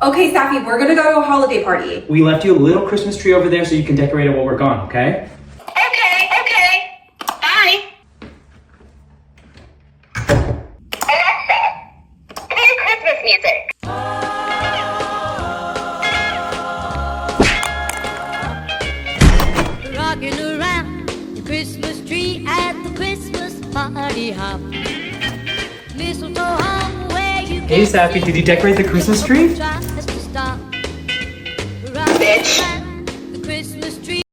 Okay, Safi, we're gonna go to a holiday party. We left you a little Christmas tree over there so you can decorate it while we're gone, okay? Okay. Bye. Alexa, play Christmas music. Rocking around the Christmas tree at the Christmas party hop. Mistletoe hung where you Hey, Safi, did you decorate the Christmas tree? tries to stop. Bitch.